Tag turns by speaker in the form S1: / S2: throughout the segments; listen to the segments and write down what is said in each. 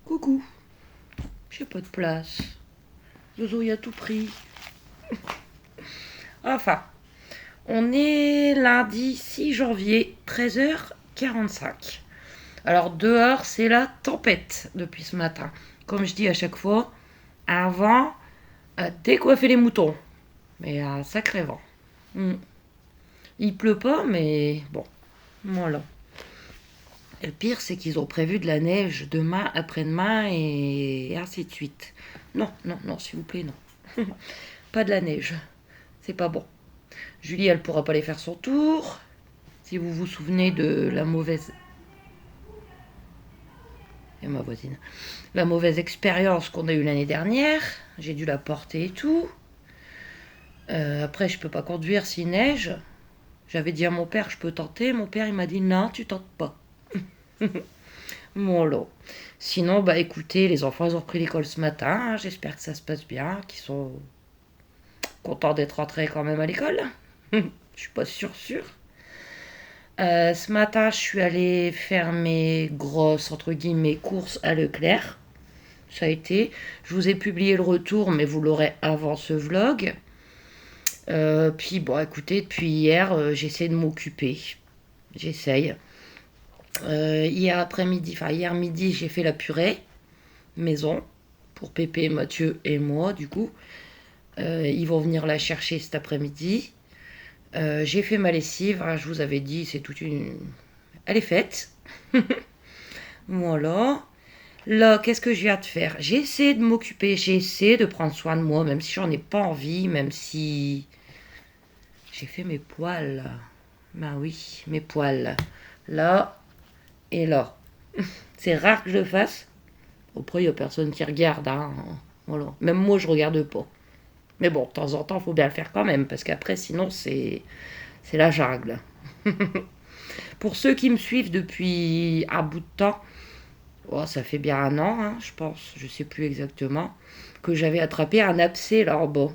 S1: Coucou, j'ai pas de place. Zozo y a tout pris. Enfin, on est lundi 6 janvier, 13h45. Alors dehors, c'est la tempête depuis ce matin. Comme je dis à chaque fois, un vent à décoiffer les moutons. Mais un sacré vent. Il pleut pas, mais bon, voilà. Et le pire, c'est qu'ils ont prévu de la neige demain, après-demain et ainsi de suite. Non, non, non, s'il vous plaît, non. Pas de la neige. C'est pas bon. Julie, elle pourra pas aller faire son tour. Si vous vous souvenez de la mauvaise... Et ma voisine. La mauvaise expérience qu'on a eue l'année dernière. J'ai dû la porter et tout. Après, je peux pas conduire s'il neige. J'avais dit à mon père, je peux tenter. Mon père, il m'a dit, non, tu tentes pas. Voilà. Sinon, bah écoutez, les enfants, ils ont repris l'école ce matin. J'espère que ça se passe bien, qu'ils sont contents d'être rentrés quand même à l'école. Je suis pas sûre. Ce matin, je suis allée faire mes grosses, entre guillemets, courses à Leclerc. Ça a été. Je vous ai publié le retour, mais vous l'aurez avant ce vlog. Puis, bon, écoutez, depuis hier, j'essaie de m'occuper. J'essaye. Hier midi, j'ai fait la purée maison pour Pépé, Mathieu et moi, du coup. Ils vont venir la chercher cet après-midi. J'ai fait ma lessive, hein, je vous avais dit, c'est toute une... Elle est faite. Voilà. Là, qu'est-ce que je viens de faire? J'ai essayé de m'occuper, j'ai essayé de prendre soin de moi, même si j'en ai pas envie, même si... J'ai fait mes poils. Ben oui, mes poils. Là et là. C'est rare que je le fasse. Après, il n'y a personne qui regarde. Hein. Voilà. Même moi, je regarde pas. Mais bon, de temps en temps, il faut bien le faire quand même, parce qu'après, sinon, c'est la jungle. Pour ceux qui me suivent depuis un bout de temps, oh, ça fait bien un an, hein, je pense, je sais plus exactement, que j'avais attrapé un abcès là en bas.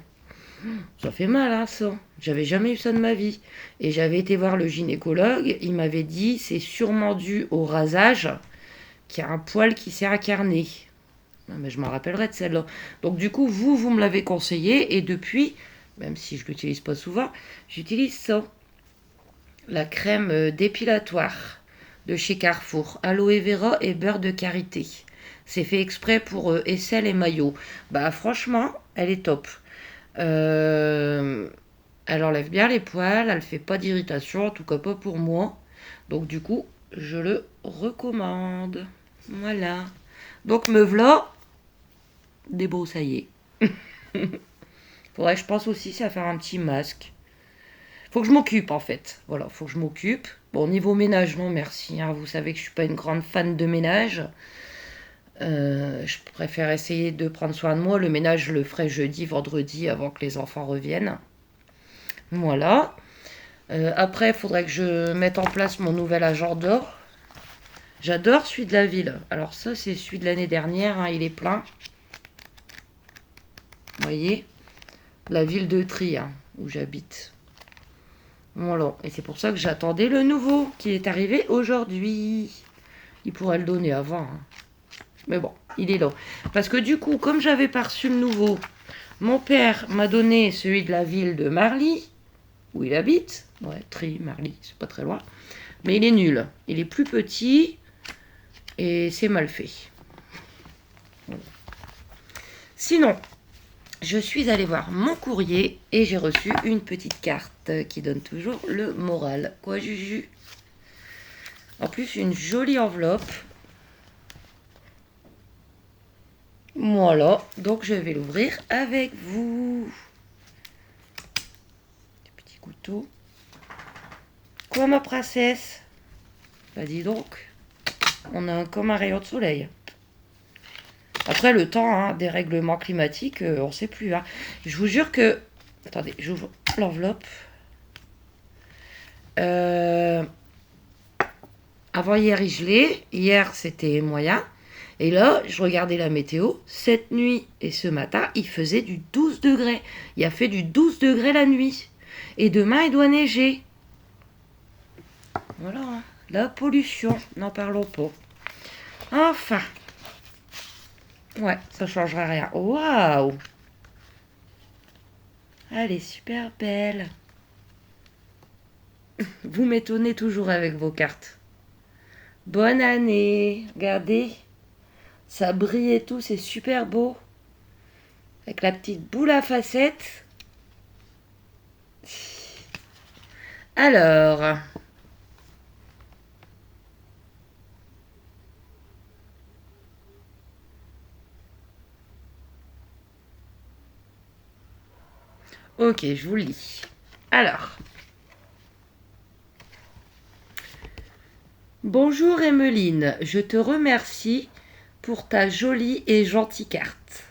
S1: Ça fait mal, hein, ça. J'avais jamais eu ça de ma vie. Et j'avais été voir le gynécologue, il m'avait dit, c'est sûrement dû au rasage, qu'il y a un poil qui s'est incarné. Mais je m'en rappellerai de celle-là. Donc du coup, vous me l'avez conseillé, et depuis, même si je ne l'utilise pas souvent, j'utilise ça. La crème dépilatoire de chez Carrefour. Aloe vera et beurre de karité. C'est fait exprès pour aisselle et maillot. Bah franchement, elle est top. Elle enlève bien les poils, elle fait pas d'irritation, en tout cas pas pour moi. Donc du coup, je le recommande. Voilà. Donc me voilà débroussaillée. Faudrait que je pense aussi à faire un petit masque. Faut que je m'occupe en fait. Voilà, faut que je m'occupe. Bon, niveau ménage, non merci. Hein. Vous savez que je suis pas une grande fan de ménage. Je préfère essayer de prendre soin de moi. Le ménage, je le ferai jeudi, vendredi, avant que les enfants reviennent. Voilà. Après, il faudrait que je mette en place mon nouvel agenda. J'adore celui de la ville. Alors ça, c'est celui de l'année dernière. Hein, il est plein. Vous voyez, la ville de Tri, hein, où j'habite. Voilà. Et c'est pour ça que j'attendais le nouveau, qui est arrivé aujourd'hui. Il pourrait le donner avant. Hein. Mais bon, il est là. Parce que du coup, comme j'avais pas reçu le nouveau, mon père m'a donné celui de la ville de Marly, où il habite. Ouais, Tri, Marly, c'est pas très loin. Mais il est nul. Il est plus petit et c'est mal fait. Voilà. Sinon, je suis allée voir mon courrier et j'ai reçu une petite carte qui donne toujours le moral. Quoi, Juju? En plus, une jolie enveloppe. Voilà, donc je vais l'ouvrir avec vous. Des petits couteaux. Quoi, ma princesse? Bah dis donc, on a comme un rayon de soleil. Après le temps, hein, des règlements climatiques, on ne sait plus. Hein. Je vous jure que... Attendez, j'ouvre l'enveloppe. Avant hier, il gelait. Hier, c'était moyen. Et là, je regardais la météo. Cette nuit et ce matin, il faisait du 12 degrés. Il a fait du 12 degrés la nuit. Et demain, il doit neiger. Voilà. Hein. La pollution, n'en parlons pas. Enfin. Ouais, ça changera rien. Waouh! Elle est super belle. Vous m'étonnez toujours avec vos cartes. Bonne année. Regardez. Ça brille et tout, c'est super beau. Avec la petite boule à facettes. Alors. Ok, je vous le lis. Alors. Bonjour Emmeline, je te remercie pour ta jolie et gentille carte.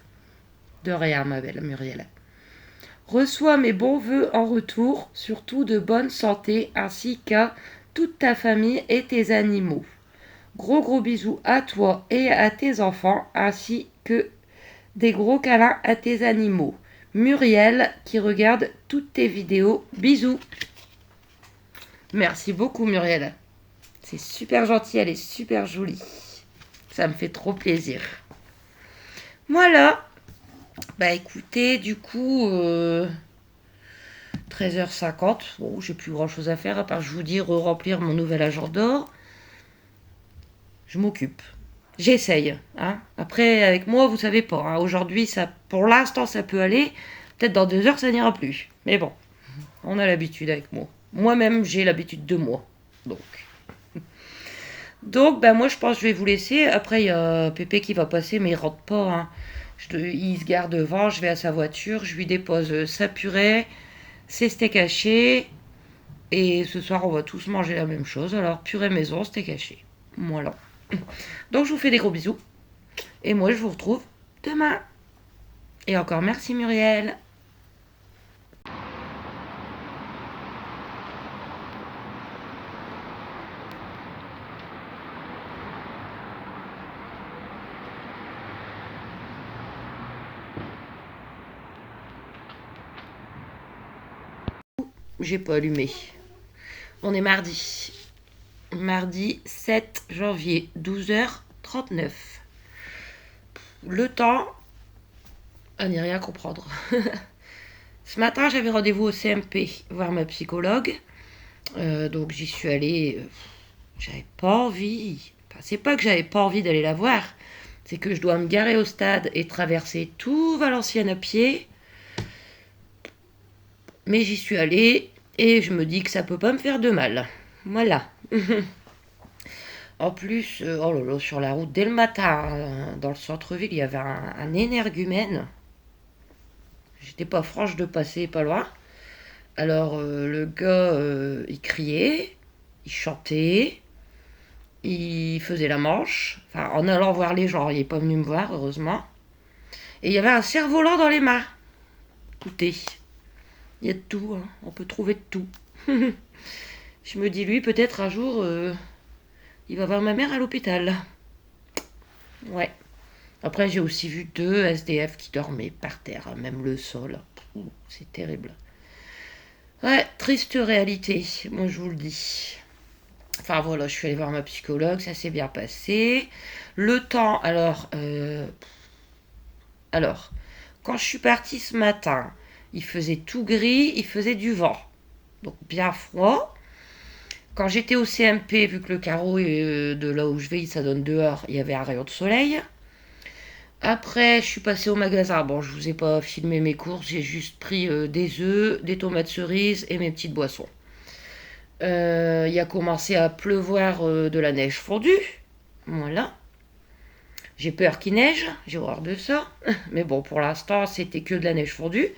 S1: De rien, ma belle Muriel. Reçois mes bons vœux en retour, surtout de bonne santé, ainsi qu'à toute ta famille et tes animaux. Gros bisous à toi et à tes enfants, ainsi que des gros câlins à tes animaux. Muriel, qui regarde toutes tes vidéos. Bisous. Merci beaucoup Muriel. C'est super gentil, elle est super jolie. Ça me fait trop plaisir. Voilà. Bah écoutez, du coup, 13h50. Bon, j'ai plus grand chose à faire à part, je vous dis, remplir mon nouvel agenda. Je m'occupe. J'essaye. Hein. Après, avec moi, vous savez pas. Hein. Aujourd'hui, ça, pour l'instant, ça peut aller. Peut-être dans 2 heures, ça n'ira plus. Mais bon, on a l'habitude avec moi. Moi-même, j'ai l'habitude de moi. Donc, ben moi, je pense que je vais vous laisser. Après, il y a Pépé qui va passer, mais il rentre pas. Hein. Il se garde devant, je vais à sa voiture, je lui dépose sa purée, ses steaks hachés. Et ce soir, on va tous manger la même chose. Alors, purée maison, steak haché. Voilà. Donc, je vous fais des gros bisous. Et moi, je vous retrouve demain. Et encore merci Muriel. J'ai pas allumé. On est mardi. Mardi 7 janvier, 12h39. Le temps à n'y rien comprendre. Ce matin, j'avais rendez-vous au CMP, voir ma psychologue. Donc j'y suis allée. J'avais pas envie. Enfin, c'est pas que j'avais pas envie d'aller la voir. C'est que je dois me garer au stade et traverser tout Valenciennes à pied. Mais j'y suis allée et je me dis que ça peut pas me faire de mal. Voilà. En plus, oh là là, sur la route, dès le matin, dans le centre-ville, il y avait un énergumène. J'étais pas franche de passer pas loin. Alors, le gars, il criait, il chantait, il faisait la manche. Enfin, en allant voir les gens, il n'est pas venu me voir, heureusement. Et il y avait un cerf-volant dans les mains. Écoutez, il y a de tout, hein. On peut trouver de tout. Je me dis, lui, peut-être un jour, il va voir ma mère à l'hôpital. Ouais. Après, j'ai aussi vu 2 SDF qui dormaient par terre, hein, même le sol. C'est terrible. Ouais, triste réalité, moi je vous le dis. Enfin voilà, je suis allée voir ma psychologue, ça s'est bien passé. Le temps, alors, quand je suis partie ce matin, il faisait tout gris, il faisait du vent. Donc bien froid. Quand j'étais au CMP, vu que le carreau de là où je vais, ça donne dehors, il y avait un rayon de soleil. Après, je suis passée au magasin. Bon, je vous ai pas filmé mes courses, j'ai juste pris des œufs, des tomates cerises et mes petites boissons. Il a commencé à pleuvoir de la neige fondue. Voilà. J'ai peur qu'il neige, j'ai horreur de ça. Mais bon, pour l'instant, c'était que de la neige fondue.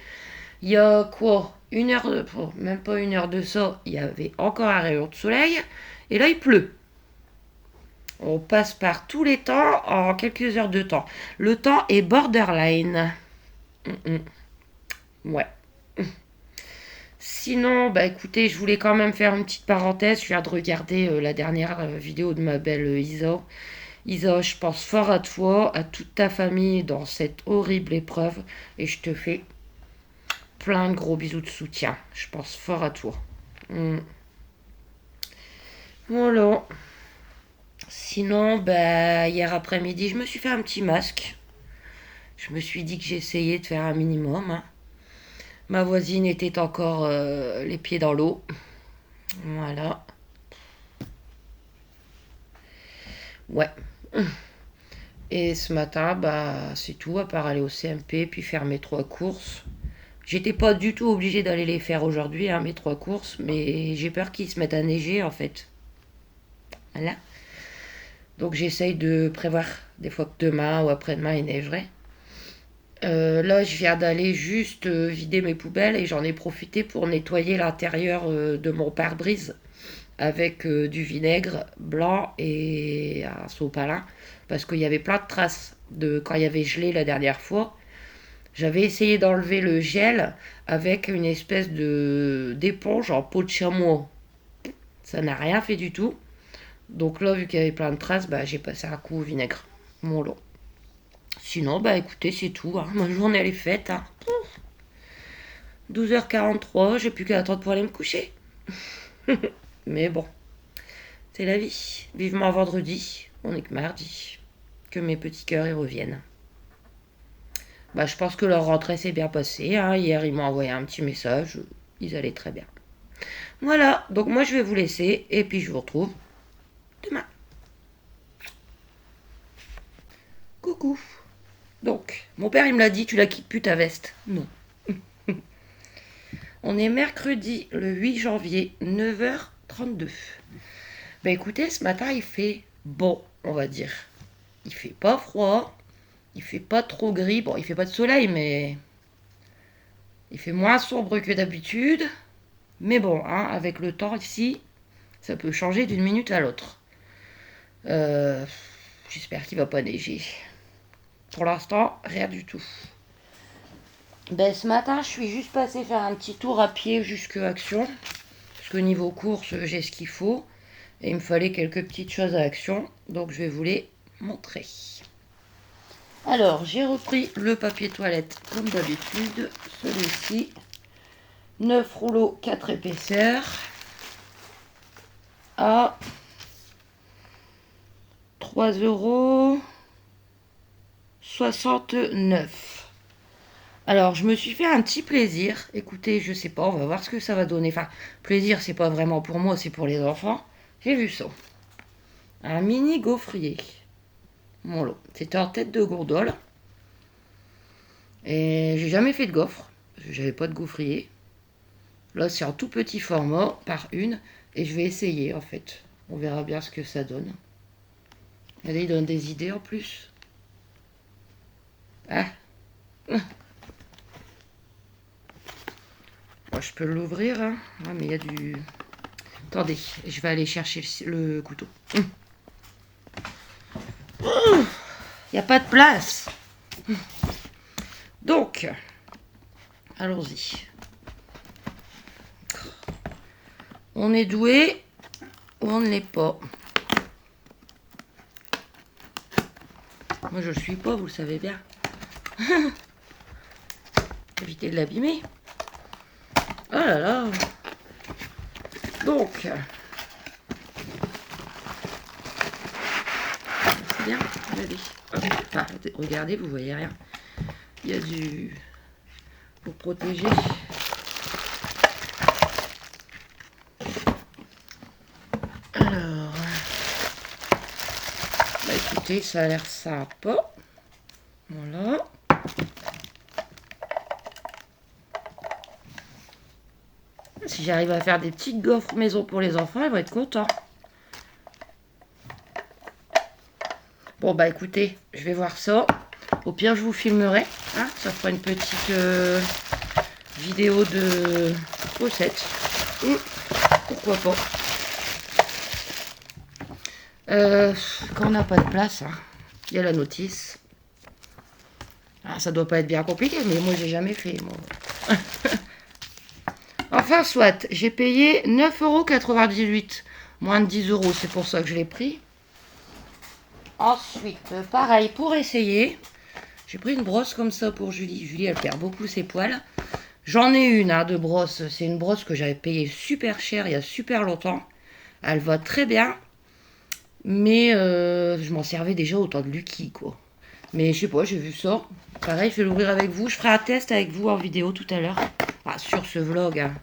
S1: Il y a quoi? Même pas 1 heure de ça, il y avait encore un rayon de soleil. Et là, il pleut. On passe par tous les temps en quelques heures de temps. Le temps est borderline. Ouais. Sinon, bah écoutez, je voulais quand même faire une petite parenthèse. Je viens de regarder la dernière vidéo de ma belle Isa. Isa, je pense fort à toi, à toute ta famille dans cette horrible épreuve. Et je te fais plein de gros bisous de soutien. Je pense fort à toi. Voilà. Sinon, bah, hier après-midi, je me suis fait un petit masque. Je me suis dit que j'essayais de faire un minimum, hein. Ma voisine était encore les pieds dans l'eau. Voilà. Ouais. Et ce matin, bah, c'est tout, à part aller au CMP, puis faire mes 3 courses. J'étais pas du tout obligée d'aller les faire aujourd'hui, hein, mes 3 courses, mais j'ai peur qu'ils se mettent à neiger, en fait. Voilà. Donc j'essaye de prévoir des fois que demain ou après-demain il neigerait. Là, je viens d'aller juste vider mes poubelles et j'en ai profité pour nettoyer l'intérieur de mon pare-brise avec du vinaigre blanc et un sopalin parce qu'il y avait plein de traces de quand il y avait gelé la dernière fois. J'avais essayé d'enlever le gel avec une espèce de d'éponge en peau de chameau. Ça n'a rien fait du tout. Donc là, vu qu'il y avait plein de traces, bah, j'ai passé un coup au vinaigre. Mon lot. Sinon, bah écoutez, c'est tout, hein. Ma journée elle est faite, hein. 12h43, j'ai plus qu'à attendre pour aller me coucher. Mais bon, c'est la vie. Vivement vendredi, on est que mardi. Que mes petits cœurs y reviennent. Bah je pense que leur rentrée s'est bien passée, hein. Hier ils m'ont envoyé un petit message, ils allaient très bien. Voilà, donc moi je vais vous laisser et puis je vous retrouve demain. Coucou. Donc, mon père il me l'a dit, tu la quittes plus ta veste. Non. On est mercredi le 8 janvier, 9h32. Bah écoutez, ce matin il fait bon, on va dire. Il fait pas froid, il fait pas trop gris. Bon, il fait pas de soleil, mais il fait moins sombre que d'habitude. Mais bon, hein, avec le temps ici, ça peut changer d'une minute à l'autre. J'espère qu'il va pas neiger. Pour l'instant, rien du tout. Ben, ce matin, je suis juste passée faire un petit tour à pied jusque Action. Parce que niveau course, j'ai ce qu'il faut. Et il me fallait quelques petites choses à Action. Donc je vais vous les montrer. Alors, j'ai repris le papier toilette comme d'habitude. Celui-ci. 9 rouleaux, 4 épaisseurs. À 3,69 €. Alors, je me suis fait un petit plaisir. Écoutez, je sais pas, on va voir ce que ça va donner. Enfin, plaisir, c'est pas vraiment pour moi, c'est pour les enfants. J'ai vu ça. Un mini gaufrier. Mon lot. C'était en tête de gondole. Et j'ai jamais fait de gaufre. Parce que j'avais pas de gaufrier. Là, c'est en tout petit format, par une. Et je vais essayer, en fait. On verra bien ce que ça donne. Regardez, il donne des idées en plus. Ah. Moi, je peux l'ouvrir, hein. Ah, mais il y a du... Attendez, je vais aller chercher le couteau. Il n'y a pas de place. Donc, allons-y. On est doué ou on ne l'est pas. Moi, je ne le suis pas, vous le savez bien. Évitez de l'abîmer. Oh là là. Donc, c'est bien, regardez. Enfin, regardez, vous voyez rien. Il y a du... pour protéger. Alors, bah écoutez, ça a l'air sympa. Voilà. Si j'arrive à faire des petites gaufres maison pour les enfants, ils vont être contents. Bon bah écoutez, je vais voir ça. Au pire, je vous filmerai. Hein, ça fera une petite vidéo de recettes. Pourquoi pas. Quand on n'a pas de place, hein, il y a la notice. Ah, ça doit pas être bien compliqué, mais moi j'ai jamais fait. Moi. Enfin, soit, j'ai payé 9,98 €. Moins de 10 €, c'est pour ça que je l'ai pris. Ensuite, pareil, pour essayer, j'ai pris une brosse comme ça pour Julie. Julie, elle perd beaucoup ses poils. J'en ai une de brosse. C'est une brosse que j'avais payée super cher il y a super longtemps. Elle va très bien. Mais je m'en servais déjà au temps de Lucky, quoi. Mais je sais pas, j'ai vu ça. Pareil, je vais l'ouvrir avec vous. Je ferai un test avec vous en vidéo tout à l'heure. Ah, sur ce vlog, hein.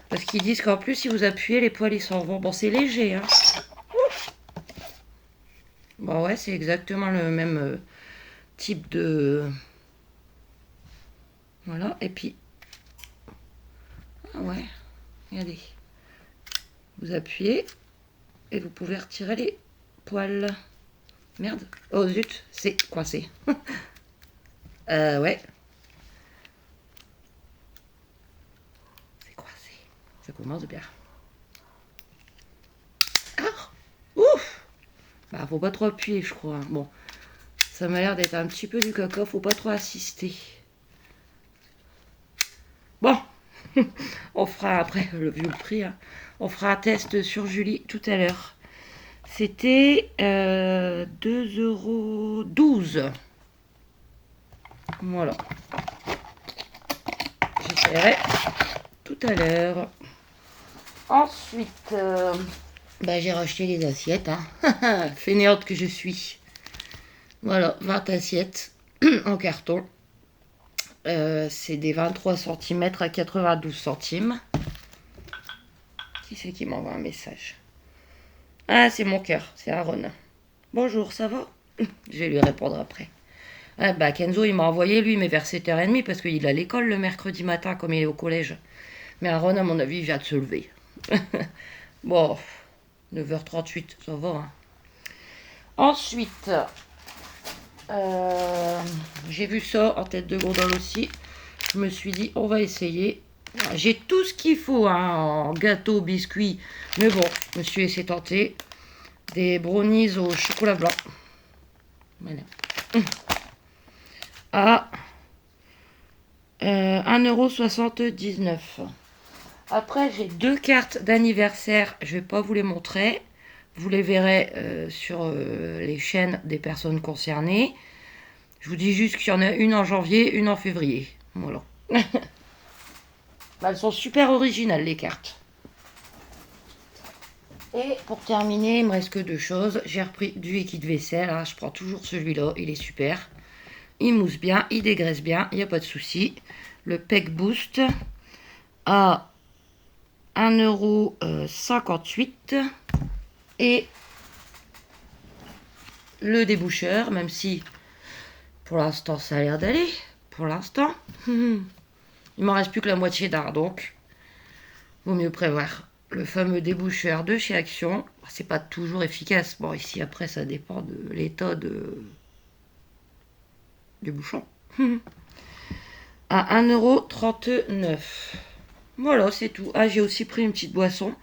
S1: Parce qu'ils disent qu'en plus, si vous appuyez, les poils, ils s'en vont. Bon, c'est léger, hein. Bon, ouais, c'est exactement le même type de... Voilà, et puis... Ah ouais, regardez. Vous appuyez et vous pouvez retirer les poils. Merde. Oh zut, c'est coincé. Ouais. C'est coincé. Ça commence bien. Ah, ouf. Bah, faut pas trop appuyer, je crois. Bon, ça m'a l'air d'être un petit peu du caca. Faut pas trop assister. Bon, on fera après, vu le prix, hein, on fera un test sur Julie tout à l'heure. C'était 2,12 €. Voilà. J'essaierai tout à l'heure. Ensuite, bah, j'ai racheté les assiettes. Hein. Fainéante que je suis. Voilà, 20 assiettes en carton. C'est des 23 cm à 92 centimes. Qui c'est qui m'envoie un message? Ah, c'est mon cœur, c'est Aaron. Bonjour, ça va? Je vais lui répondre après. Ah, bah, Kenzo, il m'a envoyé, lui, mais vers 7h30 parce qu'il est à l'école le mercredi matin, comme il est au collège. Mais Aaron, à mon avis, il vient de se lever. Bon, 9h38, ça va. Hein. Ensuite, j'ai vu ça en tête de gondole aussi. Je me suis dit, on va essayer. J'ai tout ce qu'il faut, hein, en gâteau, biscuits. Mais bon, je me suis laissé tenter. Des brownies au chocolat blanc. Voilà. À 1,79 €. Après, j'ai 2 cartes d'anniversaire. Je vais pas vous les montrer. Vous les verrez sur les chaînes des personnes concernées. Je vous dis juste qu'il y en a une en janvier, une en février. Voilà. Bah, elles sont super originales, les cartes. Et pour terminer, il me reste que 2 choses. J'ai repris du liquide vaisselle. Hein. Je prends toujours celui-là. Il est super. Il mousse bien. Il dégraisse bien. Il n'y a pas de souci. Le Peck Boost à 1,58 €. Et le déboucheur, même si pour l'instant ça a l'air d'aller. Pour l'instant. Il m'en reste plus que la moitié d'un, donc vaut mieux prévoir. Le fameux déboucheur de chez Action, c'est pas toujours efficace. Bon, ici après ça dépend de l'état du bouchon. À 1,39 €. Voilà, c'est tout. Ah, j'ai aussi pris une petite boisson,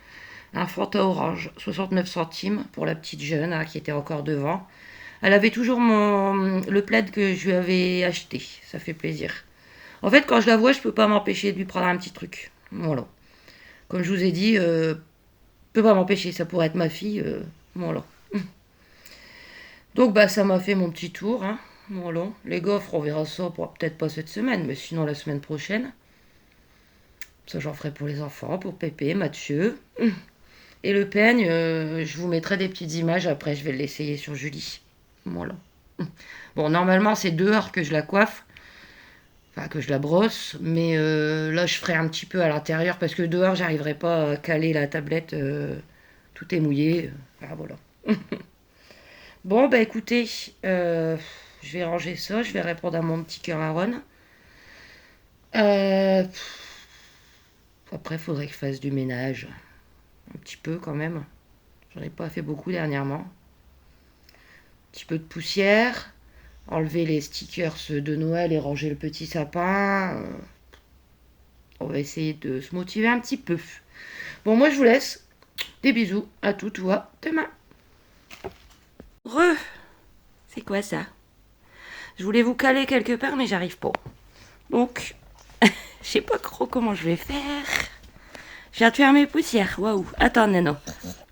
S1: un Fanta orange, 69 centimes pour la petite jeune hein, qui était encore devant. Elle avait toujours le plaid que je lui avais acheté. Ça fait plaisir. En fait, quand je la vois, je peux pas m'empêcher de lui prendre un petit truc. Voilà. Comme je vous ai dit, je peux pas m'empêcher. Ça pourrait être ma fille. Voilà. Donc, bah, ça m'a fait mon petit tour. Hein. Voilà. Les gaufres, on verra ça peut-être pas cette semaine, mais sinon la semaine prochaine. Ça, j'en ferai pour les enfants, pour Pépé, Mathieu. Et le peigne, je vous mettrai des petites images. Après, je vais l'essayer sur Julie. Voilà. Bon, normalement, c'est dehors que je la coiffe. Enfin, que je la brosse. Mais là, je ferai un petit peu à l'intérieur. Parce que dehors, j'arriverai pas à caler la tablette. Tout est mouillé. Enfin, voilà. Bon, bah écoutez. Je vais ranger ça. Je vais répondre à mon petit cœur Aaron. Après, il faudrait que je fasse du ménage. Un petit peu quand même. J'en ai pas fait beaucoup dernièrement. Un petit peu de poussière. Enlever les stickers de Noël et ranger le petit sapin. On va essayer de se motiver un petit peu. Bon, moi je vous laisse. Des bisous. À toutes ou à demain. C'est quoi ça? Je voulais vous caler quelque part, mais j'arrive pas. Donc, je sais pas trop comment je vais faire. Je viens de faire mes poussières. Waouh. Attends, Nano.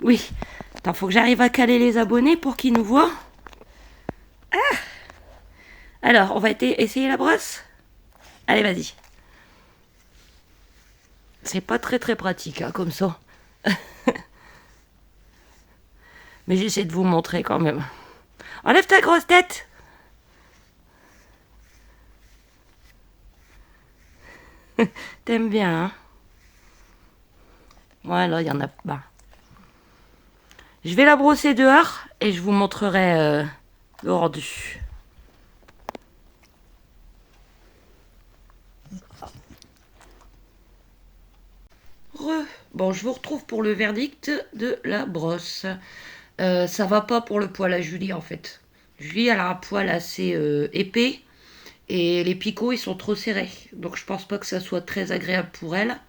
S1: Oui. Attends, faut que j'arrive à caler les abonnés pour qu'ils nous voient. Ah. Alors, on va essayer la brosse. Allez, vas-y. C'est pas très pratique, hein, comme ça. Mais j'essaie de vous montrer quand même. Enlève ta grosse tête! T'aimes bien, hein? Voilà, il y en a pas. Je vais la brosser dehors et je vous montrerai le rendu. Bon, je vous retrouve pour le verdict de la brosse. Ça va pas pour le poil à Julie en fait. Julie, elle a un poil assez épais et les picots ils sont trop serrés. Donc je pense pas que ça soit très agréable pour elle.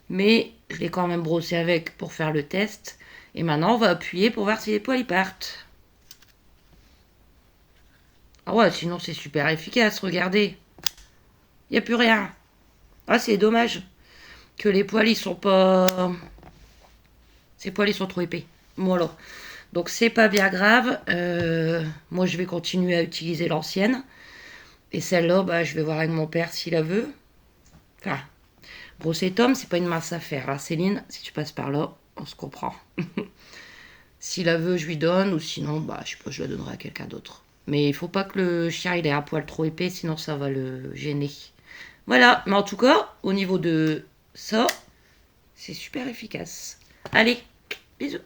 S1: Mais je l'ai quand même brossé avec pour faire le test. Et maintenant on va appuyer pour voir si les poils y partent. Ah ouais, sinon c'est super efficace, regardez. Il n'y a plus rien. Ah, c'est dommage que les poils ils sont pas... Ces poils ils sont trop épais. Voilà. Donc c'est pas bien grave. Moi je vais continuer à utiliser l'ancienne. Et celle-là, bah, je vais voir avec mon père s'il la veut. Enfin, brosser Tom, c'est pas une mince affaire. Hein. Céline, si tu passes par là, on se comprend. S'il la veut, je lui donne. Ou sinon, bah, je sais pas, je la donnerai à quelqu'un d'autre. Mais il faut pas que le chien il ait un poil trop épais, sinon ça va le gêner. Voilà, mais en tout cas, au niveau de ça, c'est super efficace. Allez, bisous.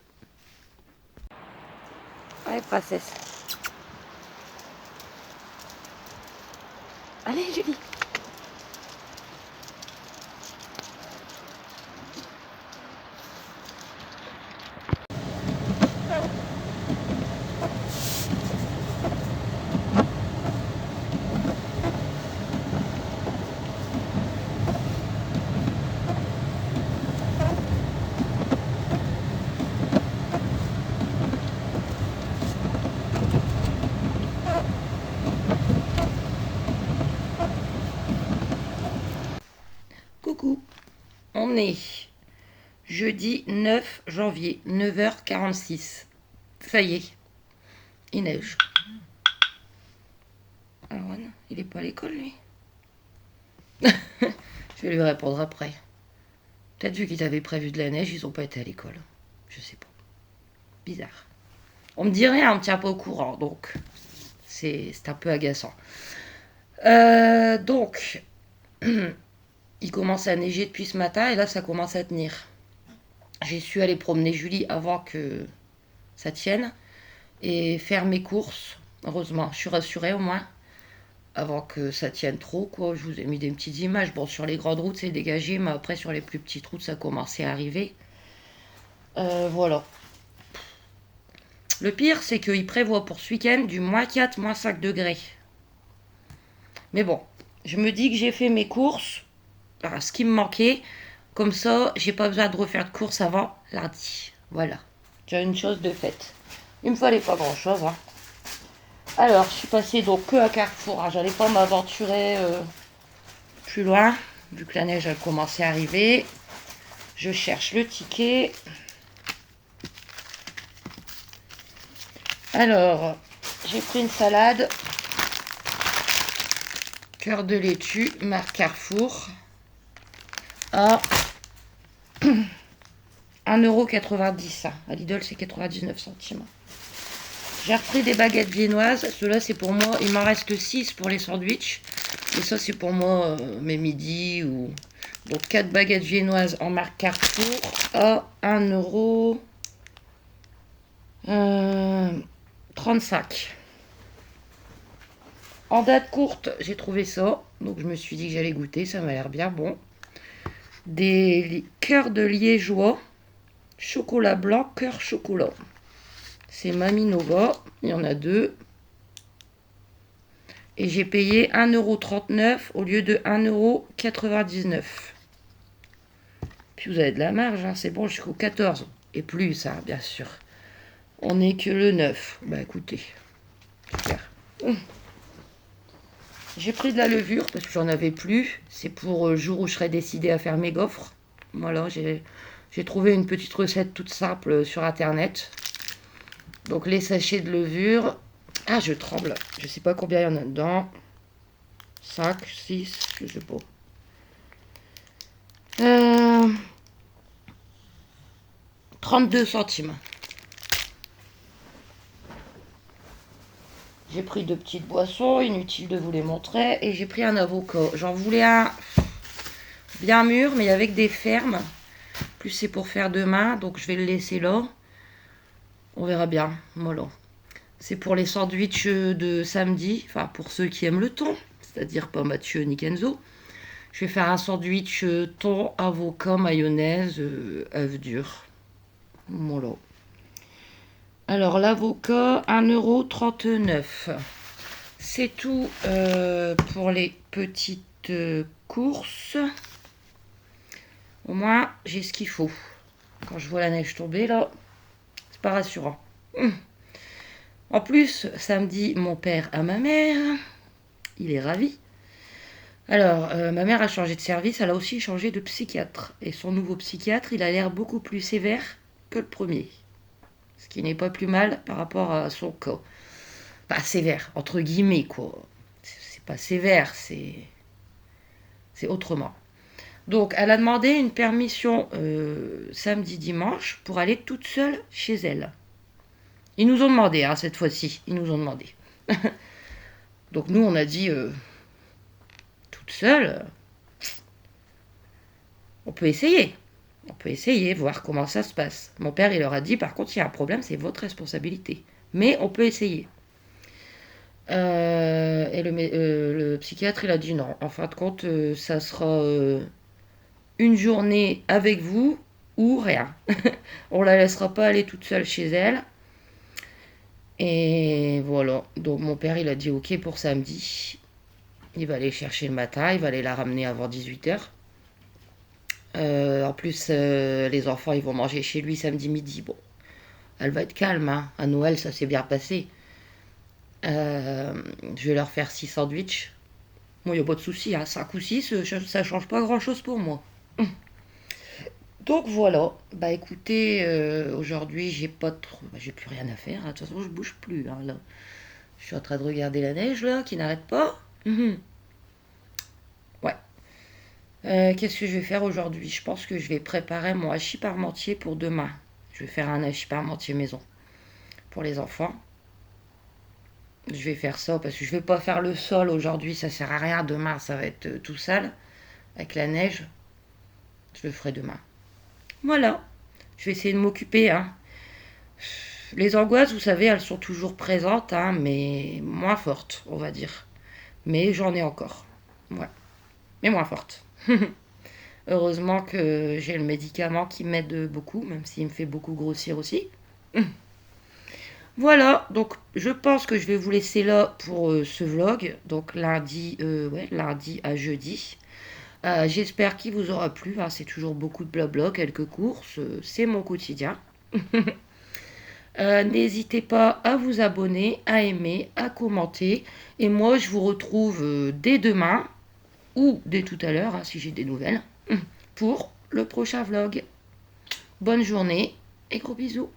S1: Allez, princesse. Allez, Julie. Coucou. On est jeudi 9 janvier, 9h46. Ça y est, il neige. Aaron, il est pas à l'école, lui. Je vais lui répondre après. Peut-être vu qu'ils avaient prévu de la neige, ils ont pas été à l'école. Je sais pas. Bizarre. On me dit rien, on me tient pas au courant, donc c'est un peu agaçant. Donc, il commence à neiger depuis ce matin et là ça commence à tenir. J'ai su aller promener Julie avant que ça tienne et faire mes courses. Heureusement, je suis rassurée au moins. Avant que ça tienne trop, quoi. Je vous ai mis des petites images. Bon, sur les grandes routes, c'est dégagé, mais après, sur les plus petites routes, ça commençait à arriver. Voilà. Le pire, c'est qu'il prévoit pour ce week-end du -4, -5 degrés. Mais bon, je me dis que j'ai fait mes courses, alors, ce qui me manquait. Comme ça, j'ai pas besoin de refaire de courses avant lundi. Voilà. J'ai une chose de faite. Il me fallait pas grand-chose, hein. Alors, je suis passée donc que à Carrefour. Hein. J'allais pas m'aventurer plus loin, vu que la neige a commencé à arriver. Je cherche le ticket. Alors, j'ai pris une salade. Cœur de laitue, marque Carrefour. À 1,90 €. À Lidl, c'est 99 centimes. J'ai repris des baguettes viennoises. Ceux-là, c'est pour moi. Il m'en reste 6 pour les sandwichs. Et ça, c'est pour moi, mes midis. Donc, 4 baguettes viennoises en marque Carrefour à 1,35 €. En date courte, j'ai trouvé ça. Donc, je me suis dit que j'allais goûter. Ça m'a l'air bien bon. Des cœurs de liégeois. Chocolat blanc, cœur chocolat. C'est Mamie Nova. Il y en a 2. Et j'ai payé 1,39 € au lieu de 1,99 €. Puis vous avez de la marge, hein, c'est bon jusqu'au 14. Et plus, hein, bien sûr. On n'est que le 9. Bah écoutez, super. J'ai pris de la levure parce que j'en avais plus. C'est pour le jour où je serai décidée à faire mes gaufres. Voilà, j'ai trouvé une petite recette toute simple sur internet. Donc les sachets de levure. Ah, je tremble. Je sais pas combien il y en a dedans. 5, 6, je sais pas. 32 centimes. J'ai pris 2 petites boissons, inutile de vous les montrer. Et j'ai pris un avocat. J'en voulais un bien mûr, mais avec des fermes. Plus c'est pour faire demain, donc je vais le laisser là. On verra bien. Voilà. C'est pour les sandwichs de samedi. Enfin, pour ceux qui aiment le thon. C'est-à-dire pas Mathieu ni Kenzo. Je vais faire un sandwich thon, avocat, mayonnaise, œuf dur. Voilà. Alors, l'avocat, 1,39 €. C'est tout pour les petites courses. Au moins, j'ai ce qu'il faut. Quand je vois la neige tomber, là, c'est pas rassurant. En plus, samedi, mon père à ma mère. Il est ravi. Alors, ma mère a changé de service, elle a aussi changé de psychiatre. Et son nouveau psychiatre, il a l'air beaucoup plus sévère que le premier. Ce qui n'est pas plus mal par rapport à son cas. Pas sévère, entre guillemets, quoi. C'est pas sévère, c'est autrement. Donc, elle a demandé une permission samedi-dimanche pour aller toute seule chez elle. Ils nous ont demandé, hein, cette fois-ci. Ils nous ont demandé. Donc, nous, on a dit toute seule. On peut essayer. On peut essayer, voir comment ça se passe. Mon père, il leur a dit, par contre, s'il y a un problème, c'est votre responsabilité. Mais on peut essayer. Et le psychiatre, il a dit non. En fin de compte, ça sera une journée avec vous ou rien. On la laissera pas aller toute seule chez elle. Et voilà. Donc mon père, il a dit ok pour samedi. Il va aller chercher le matin, il va aller la ramener avant 18h. En plus, les enfants, ils vont manger chez lui samedi midi. Bon, elle va être calme, hein. À Noël, ça s'est bien passé. Je vais leur faire 6 sandwichs. Moi, il n'y a pas de souci, hein. 5 ou 6, ça change pas grand-chose pour moi. Donc voilà. Bah écoutez, aujourd'hui, j'ai pas trop... Bah, j'ai plus rien à faire, hein. De toute façon, je bouge plus, hein, là. Je suis en train de regarder la neige, là, qui n'arrête pas. Ouais. Qu'est-ce que je vais faire aujourd'hui? Je pense que je vais préparer mon hachis parmentier pour demain. Je vais faire un hachis parmentier maison pour les enfants. Je vais faire ça parce que je vais pas faire le sol aujourd'hui, ça sert à rien. Demain, ça va être tout sale avec la neige. Je le ferai demain. Voilà. Je vais essayer de m'occuper, hein. Les angoisses, vous savez, elles sont toujours présentes, hein, mais moins fortes, on va dire. Mais j'en ai encore. Ouais. Mais moins fortes. Heureusement que j'ai le médicament qui m'aide beaucoup, même s'il me fait beaucoup grossir aussi. Voilà, donc je pense que je vais vous laisser là pour ce vlog. Donc lundi, lundi à jeudi. J'espère qu'il vous aura plu, hein. C'est toujours beaucoup de blabla, quelques courses. C'est mon quotidien. N'hésitez pas à vous abonner, à aimer, à commenter. Et moi, je vous retrouve dès demain, ou dès tout à l'heure, hein, si j'ai des nouvelles, pour le prochain vlog. Bonne journée et gros bisous.